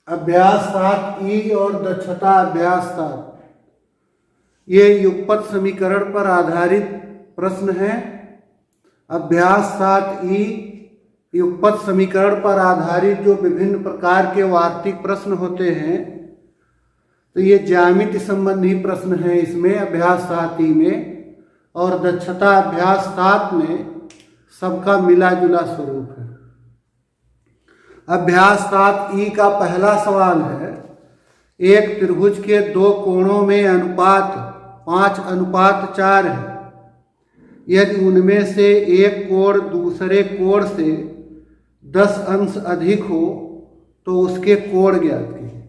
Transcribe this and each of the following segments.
अभ्यास 7 ई और दक्षता अभ्यास 7 ये युगपत समीकरण पर आधारित प्रश्न है। अभ्यास 7 ई युगपत समीकरण पर आधारित जो विभिन्न प्रकार के वार्तिक प्रश्न होते हैं, तो ये ज्यामिति संबंधी प्रश्न है इसमें अभ्यास 7 ई में, और दक्षता अभ्यास 7 में सबका मिला जुला स्वरूप है। अभ्यास 7 ई का पहला सवाल है, एक त्रिभुज के दो कोणों में अनुपात 5:4 है। यदि उनमें से एक कोण दूसरे कोण से 10 अंश अधिक हो तो उसके कोण ज्ञात कीजिए।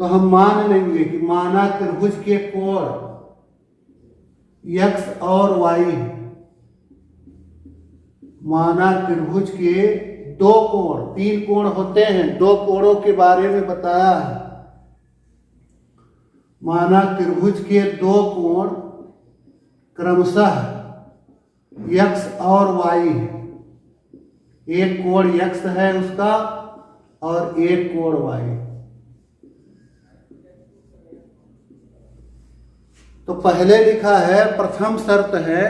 तो हम मान लेंगे कि माना त्रिभुज के कोण x और y है। माना त्रिभुज के दो कोण, 3 कोण होते हैं, दो कोणों के बारे में बताया है। माना त्रिभुज के दो कोण क्रमशः x और y है। एक कोण x है उसका और एक कोण y। तो पहले लिखा है, प्रथम शर्त है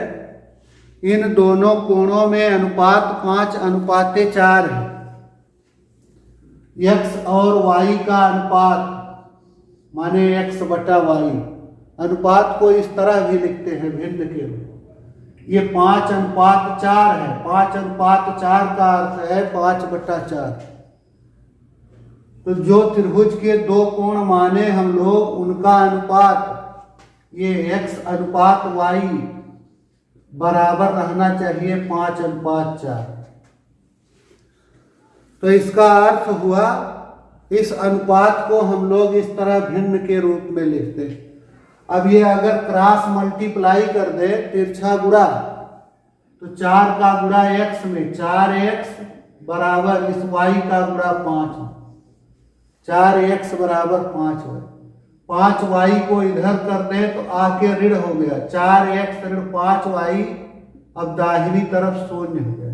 इन दोनों कोणों में अनुपात 5:4 है। x और y का अनुपात माने x/y। अनुपात को इस तरह भी लिखते हैं भिन्न के रूप। ये 5:4 है। 5:4 का अर्थ है 5/4। तो जो त्रिभुज के दो कोण माने हम लोग, उनका अनुपात ये x/y बराबर रहना चाहिए 5:4। तो इसका अर्थ हुआ, इस अनुपात को हम लोग इस तरह भिन्न के रूप में लिखते हैं। अब ये अगर क्रॉस मल्टीप्लाई कर दे, तिरछा गुणा, तो 4 का गुणा x में 4x बराबर इस y का गुणा 5, 4x बराबर 5y। 5y को इधर कर दे तो आके ऋण हो गया, 4x ऋण 5y, अब दाहिनी तरफ शून्य हो गया।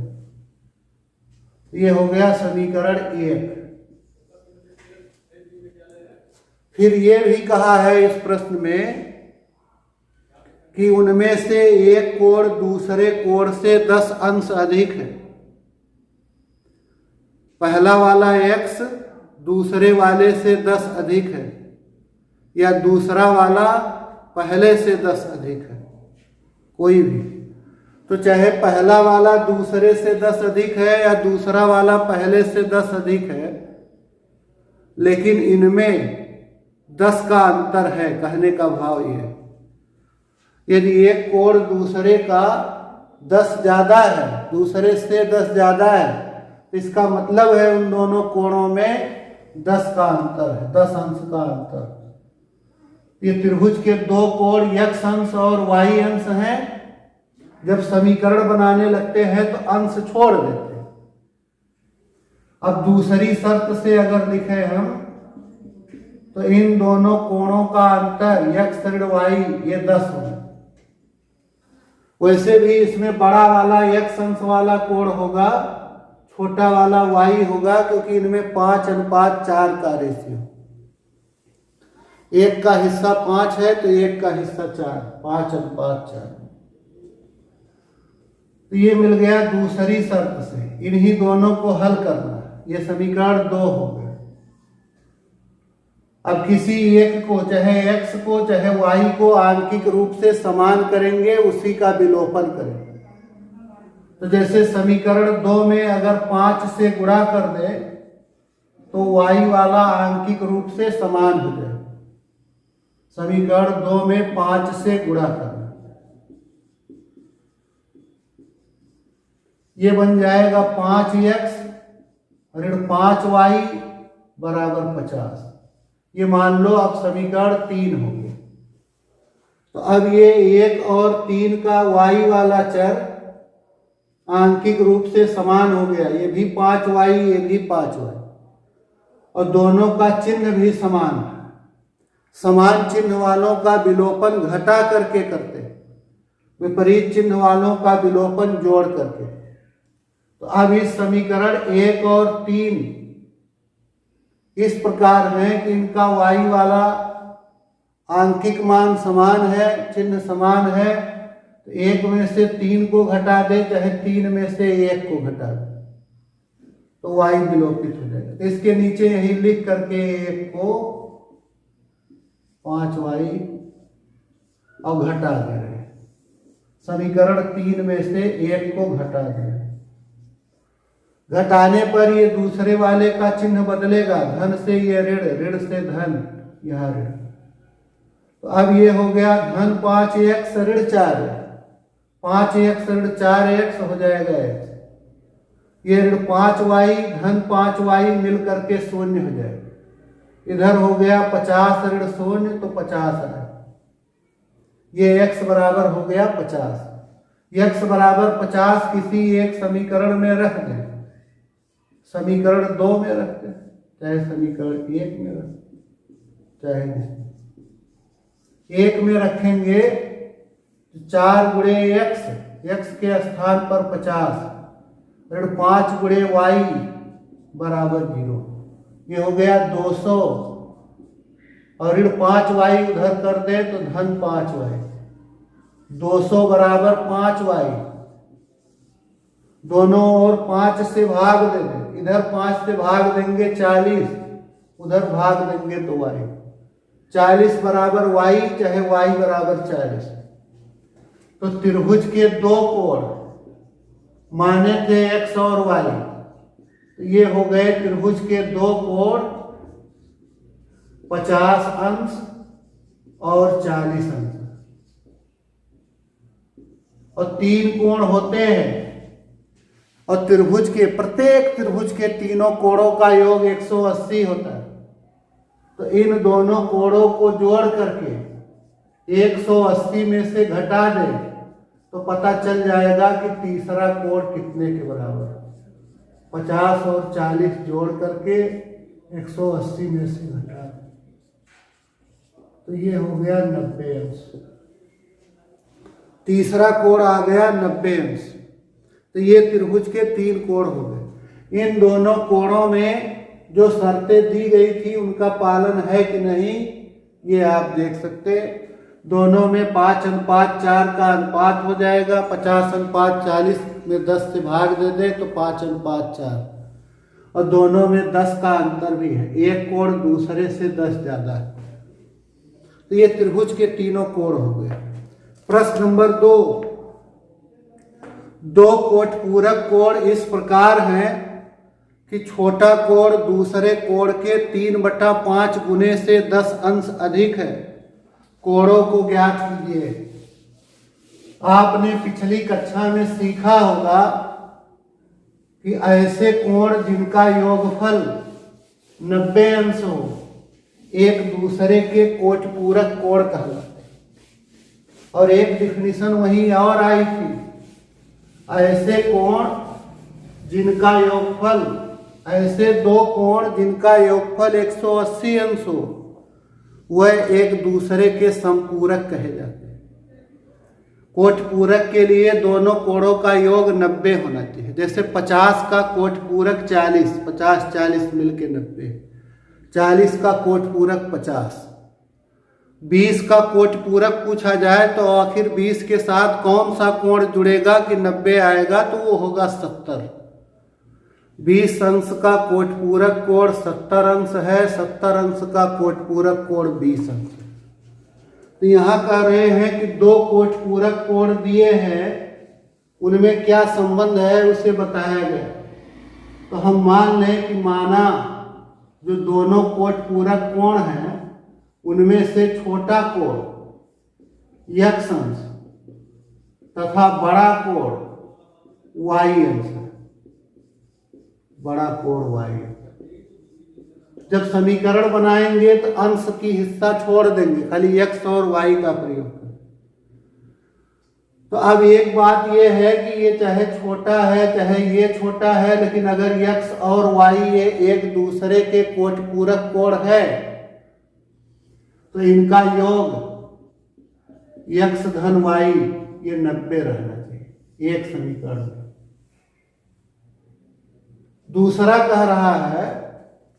ये हो गया समीकरण 1। फिर ये भी कहा है इस प्रश्न में कि उनमें से एक कोण दूसरे कोण से 10 अंश अधिक है। पहला वाला x दूसरे वाले से 10 अधिक है, या दूसरा वाला पहले से 10 अधिक है, कोई भी। तो चाहे पहला वाला दूसरे से 10 अधिक है या दूसरा वाला पहले से 10 अधिक है, लेकिन इनमें 10 का अंतर है। कहने का भाव यह है, यदि एक कोण दूसरे का 10 ज्यादा है, दूसरे से 10 ज्यादा है, तो इसका मतलब है उन दोनों कोणों में 10 का अंतर है, 10 अंश का अंतर। ये त्रिभुज के दो कोण x अंश और y अंश हैं। जब समीकरण बनाने लगते हैं तो अंश छोड़ देते हैं। अब दूसरी शर्त से अगर लिखे हम, तो इन दोनों कोणों का अंतर x ऋण y ये 10 होगा। वैसे भी इसमें बड़ा वाला x अंश वाला कोण होगा, छोटा वाला y होगा, क्योंकि इनमें 5:4 का रेशियो। एक का हिस्सा 5 है तो एक का हिस्सा 4, 5:4। तो ये मिल गया दूसरी शर्त से। इन्हीं दोनों को हल करना है। ये समीकरण 2 हो गया। अब किसी एक को, चाहे x को चाहे y को आंशिक रूप से समान करेंगे, उसी का विलोपन करेंगे। तो जैसे समीकरण 2 में अगर 5 से गुणा कर दे तो y वाला आंशिक रूप से समान हो जाए। समीकरण 2 में 5 से गुणा करना, ये बन जाएगा 5x ऋण 5y बराबर 50। ये मान लो अब समीकरण 3 हो गया। तो अब ये 1 और 3 का y वाला चर आंशिक रूप से समान हो गया। ये भी 5y, ये भी 5y, और दोनों का चिन्ह भी समान है। समान चिन्ह वालों का विलोपन घटा करके करते, विपरीत चिन्ह वालों का विलोपन जोड़ करके। तो अब इस समीकरण 1 और 3 इस प्रकार है कि इनका y वाला आंकिक मान समान है, चिन्ह समान है, तो 1 में से 3 को घटा दे, चाहे 3 में से 1 को घटा दे, तो y विलोपित हो जाएगा। तो इसके नीचे यही लिख करके 1 को 5y अब घटा दे रहे हैं। समीकरण 3 में से 1 को घटा दे रहे हैं। घटाने पर ये दूसरे वाले का चिन्ह बदलेगा, धन से ये ऋण, ऋण से धन, यह ऋण। तो अब ये हो गया धन 5x ऋण 4, 5x ऋण 4x हो जाएगा x। ये ऋण 5y धन 5y मिल करके शून्य हो जाएगा। इधर हो गया 50 ऋण शून्य, तो 50 है। ये x बराबर हो गया 50। x बराबर 50 किसी एक समीकरण में रख दें, समीकरण 2 में रखते हैं, चाहे समीकरण 1 में रखते, चाहे 1 में रखेंगे तो 4 गुणे x के स्थान पर 50 ऋण 5 गुणे y बराबर 0। ये हो गया 200 और ऋण 5y उधर कर दे तो धन 5y, 200 बराबर 5y। दोनों ओर 5 से भाग दे दें, इधर 5 से भाग देंगे 40, उधर भाग देंगे तो y, 40 बराबर y, चाहे y बराबर 40। तो त्रिभुज के 2 कोण माने थे x और y, तो ये हो गए त्रिभुज के 2 कोण 50 अंश और 40 अंश। और 3 कोण होते हैं, और त्रिभुज के प्रत्येक त्रिभुज के तीनों कोणों का योग 180 होता है। तो इन दोनों कोणों को जोड़ करके 180 में से घटा दे तो पता चल जाएगा कि तीसरा कोण कितने के बराबर है। 50 और 40 जोड़ करके 180 में से घटा दे तो ये हो गया 90 अंश। तीसरा कोण आ गया 90 अंश। तो ये त्रिभुज के 3 कोण हो गए। इन दोनों कोणों में जो शर्तें दी गई थी उनका पालन है कि नहीं, ये आप देख सकते। दोनों में 5:4 का अनुपात हो जाएगा। 50:40 में 10 से भाग दे दे तो 5:4, और दोनों में 10 का अंतर भी है, एक कोण दूसरे से 10 ज्यादा है। तो ये त्रिभुज के तीनों कोण हो गए। प्रश्न नंबर 2, 2 कोटपूरक कोण इस प्रकार हैं कि छोटा कोण दूसरे कोण के 3/5 गुने से 10 अंश अधिक है। कोणों को ज्ञात कीजिए। आपने पिछली कक्षा में सीखा होगा कि ऐसे कोण जिनका योगफल 90 अंश हो एक दूसरे के कोटपूरक कोण कहलाते हैं। और एक डिफिनीशन वहीं और आई थी, ऐसे कोण जिनका योगफल, ऐसे 2 कोण जिनका योगफल 180 अंश हो वह एक दूसरे के समपूरक कहे जाते हैं। कोटपूरक के लिए दोनों कोणों का योग 90 होना चाहिए। जैसे 50 का कोटपूरक 40, 50-40 मिलके 90, 40 का कोटपूरक 50, 20 का कोटपूरक पूछा जाए तो आखिर 20 के साथ कौन सा कोण जुड़ेगा कि 90 आएगा, तो वो होगा 70। 20 अंश का कोटपूरक कोण 70 अंश है, 70 अंश का कोटपूरक कोण 20 अंश है। तो यहाँ कह रहे हैं कि 2 कोटपूरक कोण दिए हैं, उनमें क्या संबंध है उसे बताया गया। तो हम मान लें कि माना जो दोनों कोटपूरक कोण हैं उनमें से छोटा कोण x अंश तथा बड़ा कोण y अंश है। बड़ा कोण y। जब समीकरण बनाएंगे तो अंश की हिस्सा छोड़ देंगे, खाली x और y का प्रयोग करें। तो अब एक बात यह है कि ये चाहे छोटा है चाहे ये छोटा है, लेकिन अगर x और y ये एक दूसरे के कोटपूरक कोण है तो इनका योग x धन y ये 90 रहना चाहिए एक समीकरण में। दूसरा कह रहा है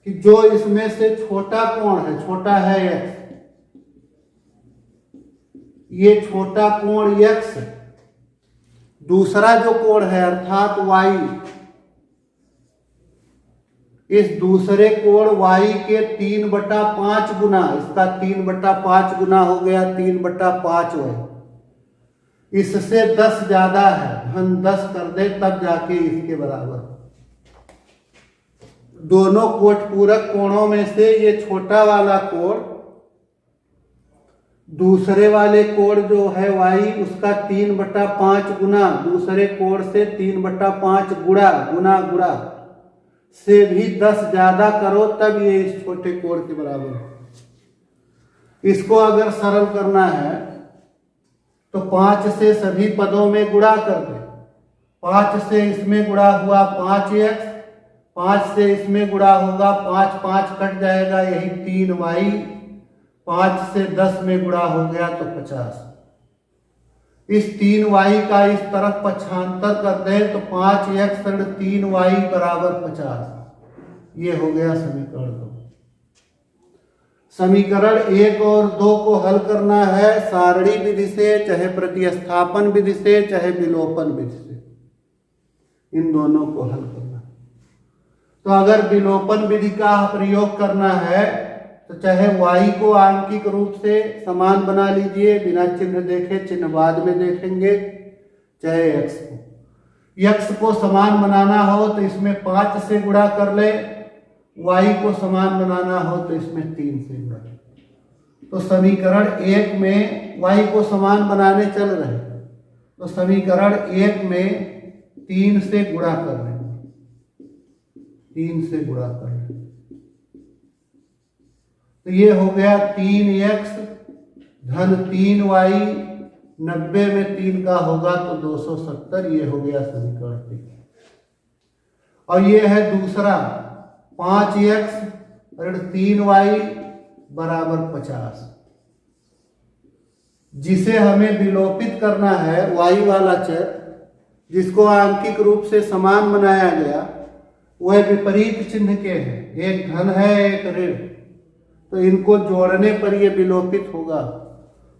कि जो इसमें से छोटा कोण है, छोटा है x, ये छोटा कोण x, दूसरा जो कोण है अर्थात y, इस दूसरे कोण y के 3/5 गुना, इसका 3/5 गुना हो गया 3/5y, इससे 10 ज्यादा है, धन 10 कर दे तब जाके इसके बराबर। दोनों कोटपूरक कोणों में से ये छोटा वाला कोण दूसरे वाले कोण जो है y, उसका 3/5 गुना, दूसरे कोण से 3/5 गुणा गुना गुणा से भी 10 ज्यादा करो तब ये इस छोटे कोण के बराबर है। इसको अगर सरल करना है तो 5 से सभी पदों में गुणा कर दे। 5 से इसमें गुणा हुआ 5x, 5 से इसमें गुणा होगा 5, 5 कट जाएगा, यही 3y, 5 से 10 में गुणा हो गया तो 50। इस 3y का इस तरफ पक्षांतर कर दें तो 5x ऋण 3y बराबर 50। ये हो गया समीकरण 2। समीकरण 1 और 2 को हल करना है सारणी विधि से, चाहे प्रतिस्थापन विधि से, चाहे विलोपन विधि से, इन दोनों को हल करना है। तो अगर विलोपन विधि का प्रयोग करना है तो चाहे y को आंकिक रूप से समान बना लीजिए, बिना चिन्ह देखे, चिन्ह बाद में देखेंगे, चाहे x को समान बनाना हो तो इसमें 5 से गुणा कर ले, y को समान बनाना हो तो इसमें 3 से गुणा। तो समीकरण 1 में y को समान बनाने चल रहे, तो समीकरण 1 में 3 से गुणा कर रहे, 3 से गुणा कर रहे, तो ये हो गया 3x धन 3y, 90 में 3 का होगा तो 270। ये हो गया समीकरण 3। और ये है दूसरा 5x ऋण 3y बराबर 50, जिसे हमें विलोपित करना है। y वाला चर जिसको आंकिक रूप से समान बनाया गया वह विपरीत चिन्ह के हैं, एक धन है एक ऋण, तो इनको जोड़ने पर ये विलोपित होगा।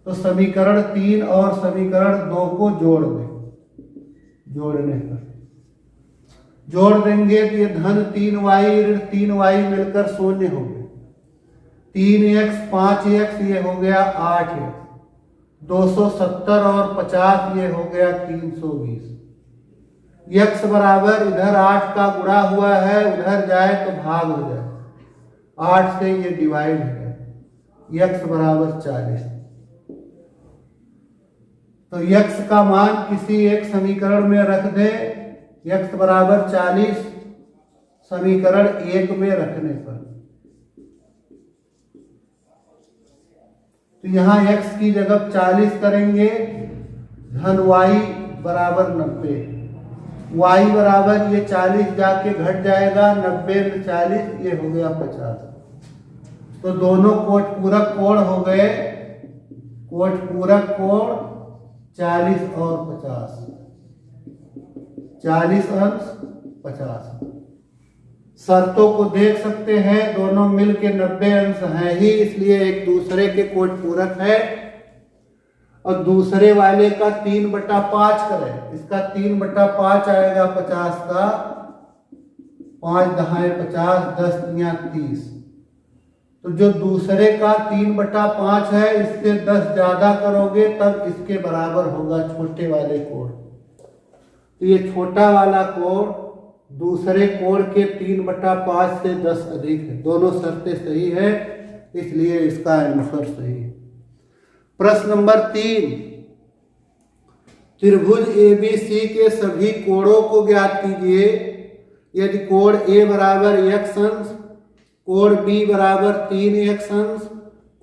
तो समीकरण 3 और समीकरण 2 को जोड़ दें, जोड़ने पर जोड़ देंगे तो ये धन 3y ऋण 3y मिलकर 0 हो गए, 3x 5x ये हो गया 8x, 270 और 50 ये हो गया 320। x बराबर इधर 8 का गुणा हुआ है, उधर जाए तो भाग हो जाए, 8 से ये डिवाइड है, x बराबर 40। तो x का मान किसी एक समीकरण में रख दे, x बराबर 40 समीकरण 1 में रखने पर, तो यहां x की जगह 40 करेंगे, धन y बराबर 90, y बराबर ये 40 जाके घट जाएगा, 90 में 40 ये हो गया 50। तो दोनों कोटपूरक कोण हो गए, कोटपूरक कोण 40 और 50, 40 अंश 50। शर्तों को देख सकते हैं, दोनों मिलके 90 अंश हैं ही, इसलिए एक दूसरे के कोटपूरक है। और दूसरे वाले का 3/5 करें, इसका 3/5 आएगा 50 का, 5 दहाई 50, 10 तियां 30। तो जो दूसरे का 3/5 है, इससे 10 ज्यादा करोगे तब इसके बराबर होगा छोटे वाले कोण। तो ये छोटा वाला कोण दूसरे कोण के 3/5 से 10 अधिक है। दोनों शर्तें सही है, इसलिए इसका आंसर सही है। प्रश्न नंबर 3, त्रिभुज ABC के सभी कोणों को ज्ञात कीजिए। यदि कोण A बराबर x अंश, कोण B बराबर 3x अंश,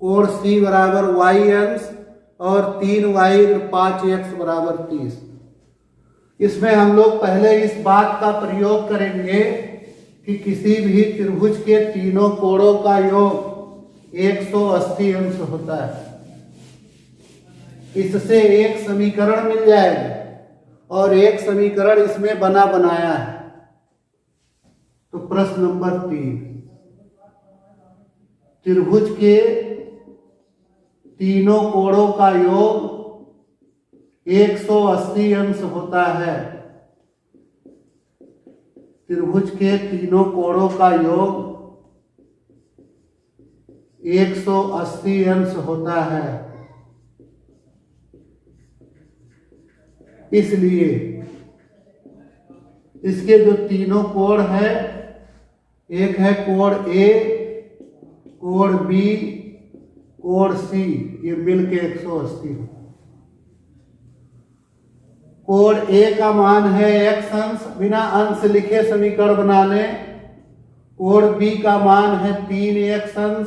कोण C बराबर y अंश और 3y 5x बराबर 30। इसमें हम लोग पहले इस बात का प्रयोग करेंगे कि किसी भी त्रिभुज के तीनों कोणों का योग 180 अंश होता है। इससे एक समीकरण मिल जाएगा और एक समीकरण इसमें बना बनाया है। तो प्रश्न नंबर 3, त्रिभुज के तीनों कोणों का योग 180 अंश होता है। त्रिभुज के तीनों कोणों का योग 180 अंश होता है। इसलिए इसके जो तीनों कोण है, एक है कोण ए, कोण बी, कोण सी, ये मिलके 180 हो। कोण ए का मान है x अंश, बिना अंश लिखे समीकरण बना लें। कोण बी का मान है 3x अंश,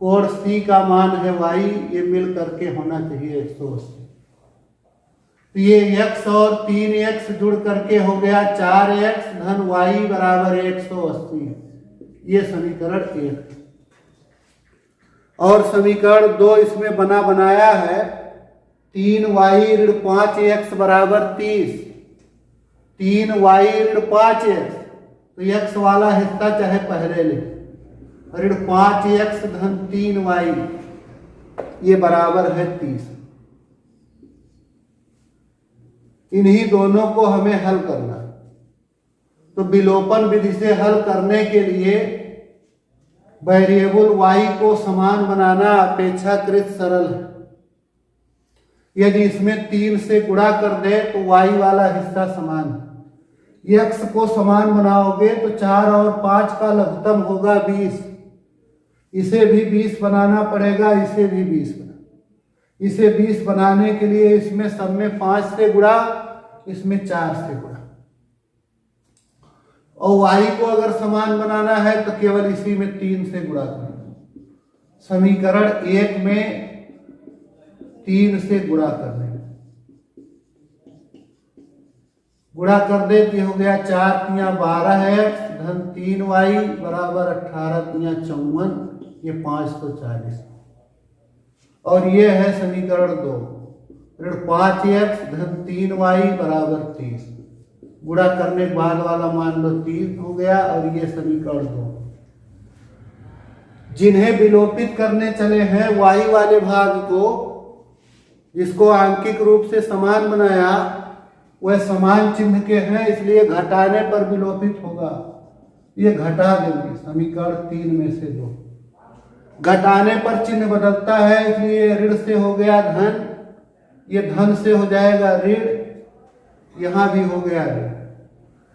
कोण सी का मान है y, ये मिल करके होना चाहिए 180। तो ये x और 3x जुड़ करके हो गया 4x धन y बराबर 180। ये समीकरण 1। और समीकरण 2 इसमें बनाया है। 3y ऋण 5x बराबर 30। 3y ऋण 5x, तो x वाला हिस्सा चाहे पहले ले, ऋण 5x धन 3y, ये बराबर है 30। इन्हीं दोनों को हमें हल करना। तो विलोपन विधि से हल करने के लिए वेरिएबल y को समान बनाना अपेक्षाकृत सरल है। यदि इसमें 3 से गुणा कर दे तो y वाला हिस्सा समान है। x को समान बनाओगे तो 4 और 5 का लघुत्तम होगा 20। इसे भी 20 बनाना पड़ेगा, इसे भी 20 बनाना। इसे 20 बनाने के लिए इसमें सब में 5 से गुणा, इसमें 4 से गुणा। और y को अगर समान बनाना है तो केवल इसी में 3 से गुणा करना। समीकरण 1 में 3 से गुणा करने, गुणा कर दे तो हो गया 4 तिया 12x धन 3y बराबर 18 तिया 54, ये 540। और ये है समीकरण 2, ऋण 5x धन 3y बराबर 30। गुणा करने के बाद वाला मान लो 3 हो गया। और ये समीकरण 2। जिन्हें विलोपित करने चले हैं y वाले भाग को, जिसको आंकिक रूप से समान बनाया, वह समान चिन्ह के हैं, इसलिए घटाने पर विलोपित होगा। ये घटा देंगे समीकरण 3 में से 2। घटाने पर चिन्ह बदलता है, इसलिए ऋण से हो गया धन, ये धन से हो जाएगा ऋण, यहां भी हो गया ऋण।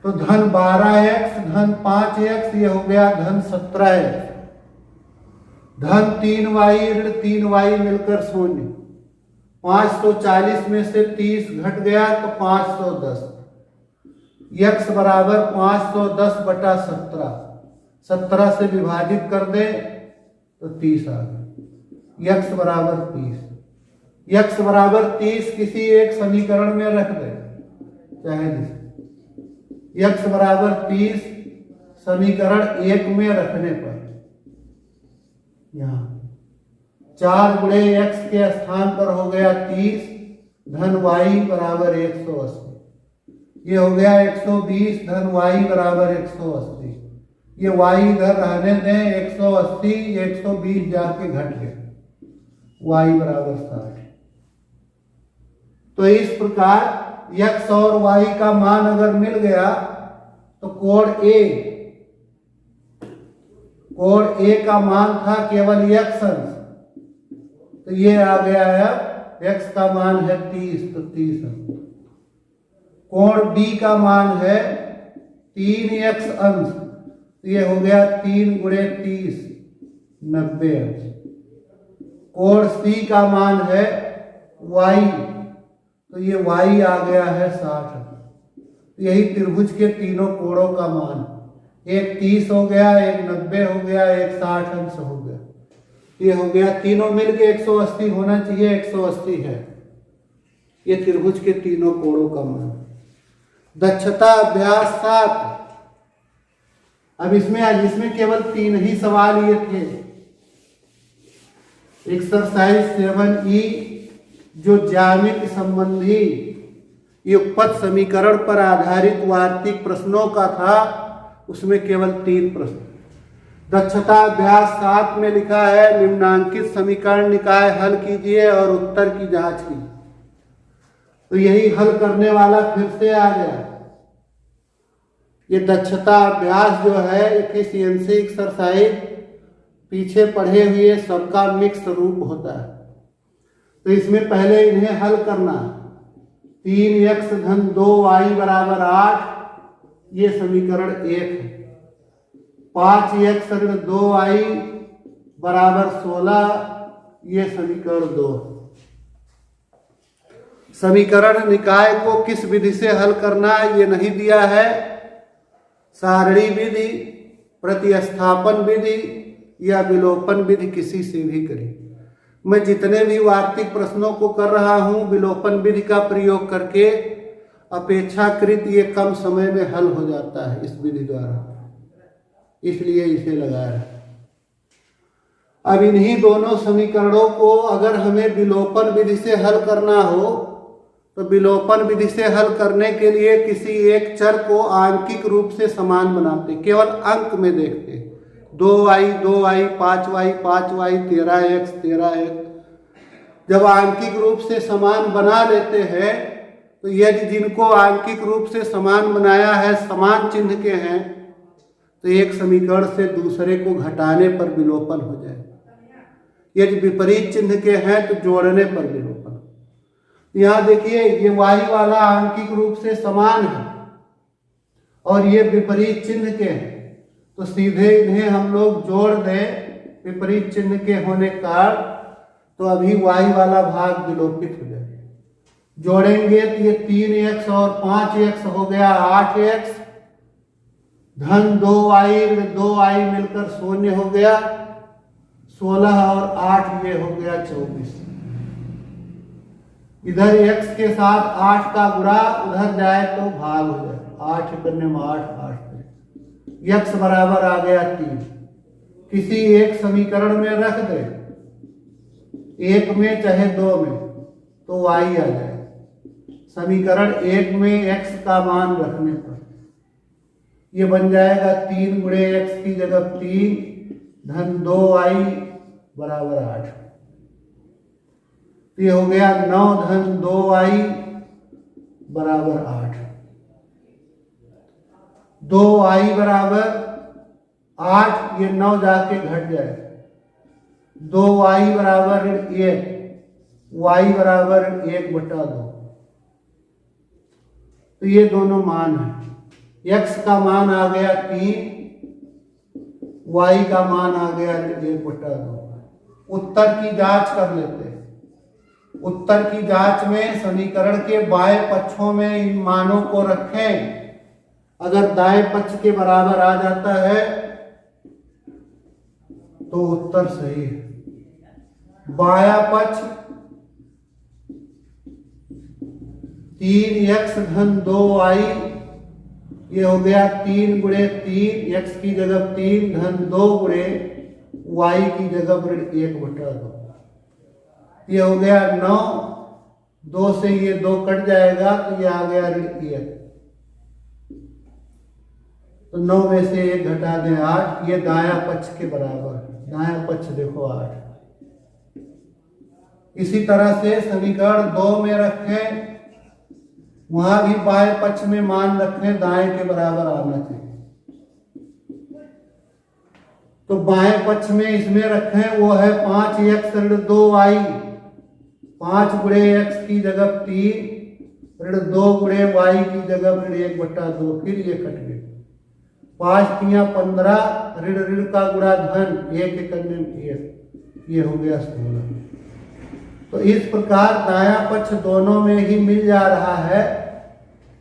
तो धन 12x धन 5x, ये हो गया धन 17x। धन 3y ऋण 3y मिलकर 0। 540 में से 30 घट गया तो 510। x बराबर 510 बटा 17। 17 से विभाजित कर दे तो 30 आ गया। x बराबर 30। x बराबर 30 किसी एक समीकरण में रख दे, चाहे जिसे। x बराबर 30 समीकरण 1 में रखने पर यहाँ 4 गुणे x के स्थान पर हो गया 30 धन y बराबर 180। ये हो गया 120 धन y बराबर 180। ये y इधर रहने दें, 180 120 जाके घट गए, y बराबर 60। तो इस प्रकार x और y का मान अगर मिल गया तो कोण A का मान था केवल x अंश, तो ये आ गया है x का मान है 30, तो 30 अंश। कोण B का मान है 3x अंश, तो ये हो गया 3 गुणे 30 90 अंश। कोण C का मान है y, तो ये y आ गया है 60 अंश। यही त्रिभुज के तीनों कोणों का मान, एक 30 हो गया, एक 90 हो गया, एक 60 अंश हो गया। ये हो गया, तीनों मिलके 180 होना चाहिए, 180 है। ये त्रिभुज के तीनों कोणों का मान। दक्षता अभ्यास 7। अब इसमें केवल 3 ही सवाल ये थे। एक्सरसाइज 7E जो ज्यामिति संबंधी युगपत समीकरण पर आधारित वार्षिक प्रश्नों का था, उसमें केवल 3 प्रश्न। दक्षता अभ्यास 7 में लिखा है निम्नांकित समीकरण निकाय हल कीजिए और उत्तर की जांच कीजिए। तो यही हल करने वाला फिर से आ गया। ये दक्षता अभ्यास जो है एफिशिएंसी एक्सरसाइज पीछे पढ़े हुए सबका मिक्स रूप होता है। तो इसमें पहले इन्हें हल करना। 3x धन 2y बराबर 8 ये समीकरण 1 है। 5x ऋण 2y बराबर 16 ये समीकरण 2। समीकरण निकाय को किस विधि से हल करना ये नहीं दिया है। सारणी विधि, प्रतिस्थापन विधि या विलोपन विधि किसी से भी करें। मैं जितने भी वार्तिक प्रश्नों को कर रहा हूं विलोपन विधि का प्रयोग करके अपेक्षाकृत ये कम समय में हल हो जाता है इस विधि द्वारा, इसलिए इसे लगाया है। अब इन्हीं दोनों समीकरणों को अगर हमें विलोपन विधि से हल करना हो तो विलोपन विधि से हल करने के लिए किसी एक चर को आंकिक रूप से समान बनाते, केवल अंक में देखते। 2y 2y 5y 5y 13x 13x। जब आंकिक रूप से समान बना लेते हैं तो यदि जिनको आंकिक रूप से समान बनाया है समान चिन्ह के हैं तो एक समीकरण से दूसरे को घटाने पर विलोपन हो जाए। यदि विपरीत चिन्ह के हैं तो जोड़ने पर विलोपन। यहाँ देखिए ये y वाला आंकिक रूप से समान है और ये विपरीत चिन्ह के हैं, तो सीधे इन्हें हम लोग जोड़ दें विपरीत चिन्ह के होने का, तो अभी y वाला भाग विलोपित हो जाए। जोड़ेंगे तो ये 3x और 5x हो गया 8x धन 2y 2y मिलकर 0 हो गया 16 और 8 ये हो गया 24। इधर x के साथ 8 का गुणा उधर जाए तो भाग हो जाए। 8 करने में 8 x बराबर आ गया 3। किसी एक समीकरण में रख दे, एक में चाहे 2 में, तो y आ जाए। समीकरण 1 में x का मान रखने पर ये बन जाएगा 3 गुणे x की जगह 3 धन 2y बराबर 8। तो ये हो गया 9 धन 2y बराबर 8। 2y बराबर 8 ये 9 जाके घट जाए। 2y बराबर 1 y बराबर 1/2। तो ये दोनों मान है। x का मान आ गया 3, y का मान आ गया 1/2। उत्तर की जांच कर लेते हैं। उत्तर की जांच में समीकरण के बाएं पक्षों में इन मानों को रखें। अगर दाएं पक्ष के बराबर आ जाता है तो उत्तर सही है। बायां पक्ष 3x धन 2y ये हो गया 3 गुणे 3 x की जगह 3 धन 2 गुणे y की जगह 1/2। ये हो गया 9, 2 से ये 2 कट जाएगा तो ये आ गया 1। तो 9 में से 1 घटा दें 8, ये दायां पक्ष के बराबर। दायां पक्ष देखो 8। इसी तरह से समीकरण 2 में रखें, वहां भी बाएं पक्ष में मान रखें, दाएं के बराबर आना चाहिए। तो बाएं पक्ष में इसमें रखें वो है 5x ऋण 2y। 5 गुणे x की जगह 3 ऋण 2 गुणे y की जगह ऋण 1/2। फिर ये कट गए। 5 3 15 ऋण ऋण का गुणा धन 1 करने में 1, ये हो गया 16। तो इस प्रकार दायां पक्ष दोनों में ही मिल जा रहा है,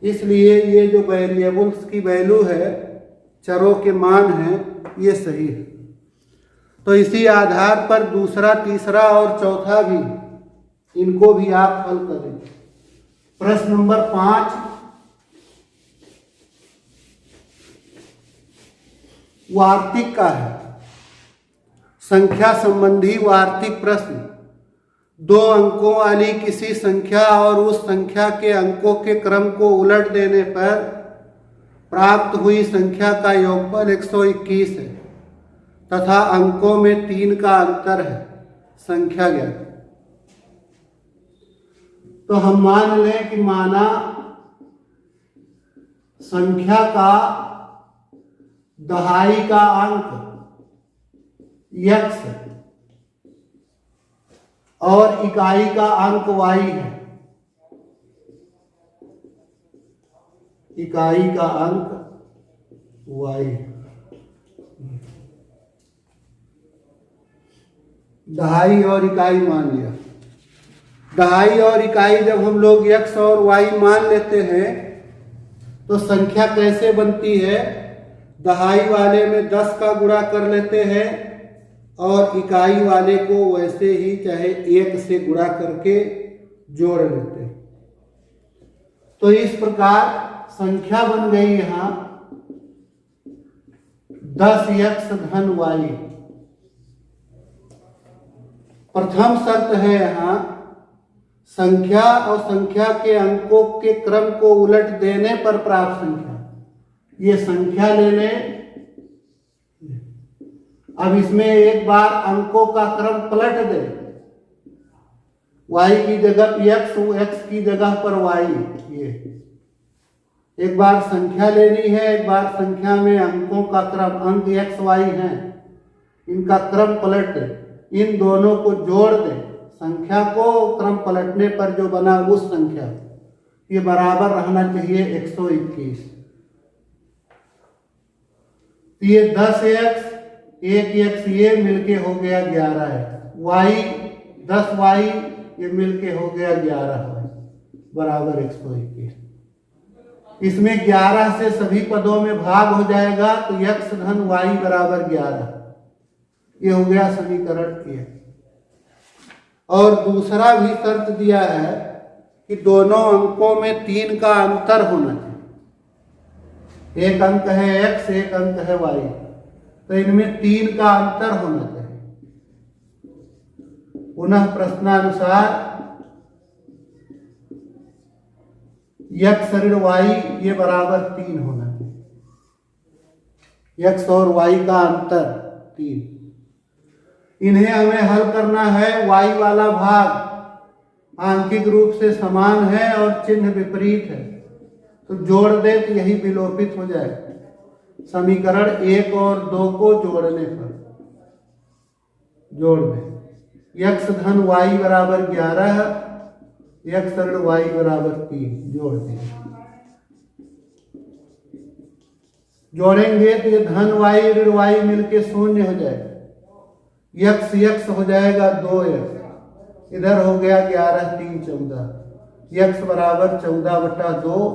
इसलिए ये जो वेरिएबल्स की वैल्यू है, चरों के मान हैं, ये सही है। तो इसी आधार पर दूसरा, तीसरा और चौथा भी, इनको भी आप हल करें। प्रश्न नंबर 5 वार्तिक का है। संख्या संबंधी वार्तिक प्रश्न। 2 अंकों वाली किसी संख्या और उस संख्या के अंकों के क्रम को उलट देने पर प्राप्त हुई संख्या का योगफल 121 है। तथा अंकों में 3 का अंतर है, संख्या ज्ञात। तो हम मान लें कि माना संख्या का दहाई का अंक x और इकाई का अंक y है। इकाई का अंक y, दहाई और इकाई मान लिया। दहाई और इकाई जब हम लोग x और y मान लेते हैं तो संख्या कैसे बनती है? दहाई वाले में 10 का गुणा कर लेते हैं और इकाई वाले को वैसे ही चाहे 1 से गुणा करके जोड़ लेते हैं। तो इस प्रकार संख्या बन गई यहां 10x धन y। प्रथम शर्त है यहां संख्या और संख्या के अंकों के क्रम को उलट देने पर प्राप्त संख्या। ये संख्या ले लें। अब इसमें एक बार अंकों का क्रम पलट दे, y की जगह x, x की जगह पर y। ये एक बार संख्या लेनी है, एक बार संख्या में अंकों का क्रम, अंक x y हैं, इनका क्रम पलट दे, इन दोनों को जोड़ दे। संख्या को क्रम पलटने पर जो बना उस संख्या, ये बराबर रहना चाहिए 121। तो ये 10x 1x ये मिलके हो गया 11x, y 10y ये मिलके हो गया 11y बराबर 121। इसमें 11 से सभी पदों में भाग हो जाएगा तो x धन y बराबर 11। ये हो गया समीकरण 1। और दूसरा भी शर्त दिया है कि दोनों अंकों में 3 का अंतर होना चाहिए। एक अंक है x, एक अंक है y, तो इनमें 3 का अंतर होना चाहिए। पुनः प्रश्नानुसार x ऋण y ये बराबर 3 होना चाहिए। x और y का अंतर 3। इन्हें हमें हल करना है। y वाला भाग आंकिक रूप से समान है और चिन्ह विपरीत है, तो जोड़ दे तो यही विलोपित हो जाए। समीकरण 1 और 2 को जोड़ने पर जोड़ दे। x धन y बराबर 11, x ऋण y बराबर 3 जोड़ दे। जोड़ेंगे तो ये धन y ऋण y मिलके शून्य हो जाएगा। x x हो जाएगा 2x, इधर हो गया 11 3 14, x बराबर 14/2,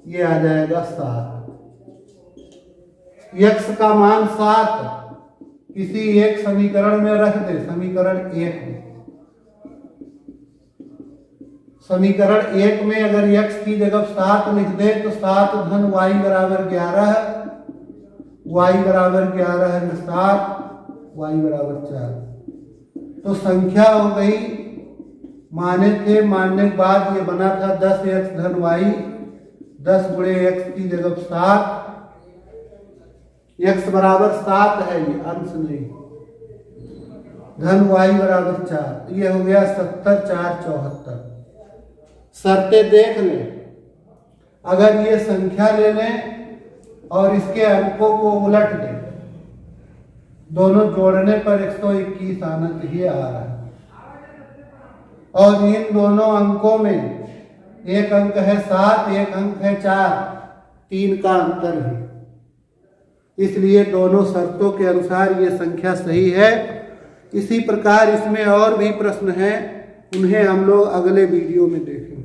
ये आ जाएगा 7। x का मान 7 किसी एक समीकरण में रख दे, समीकरण 1 में। समीकरण 1 में अगर x की जगह 7 लिख दे तो 7 धन y बराबर 11, y बराबर 11 ऋण 7, y बराबर 4। तो संख्या हो गई, माने थे, मानने के बाद ये बना था 10x धन y, 10 गुणे x की जगह 7, x बराबर 7 है, ये अंश नहीं, धन y बराबर 4, ये हो गया 70 4 74। शर्तें देख लें। अगर ये संख्या ले लें और इसके अंकों को उलट दें, दोनों जोड़ने पर 121 आना चाहिए, आ रहा है। और इन दोनों अंकों में एक अंक है 7, एक अंक है 4, 3 का अंतर है। इसलिए दोनों शर्तों के अनुसार ये संख्या सही है। इसी प्रकार इसमें और भी प्रश्न हैं, उन्हें हम लोग अगले वीडियो में देखेंगे।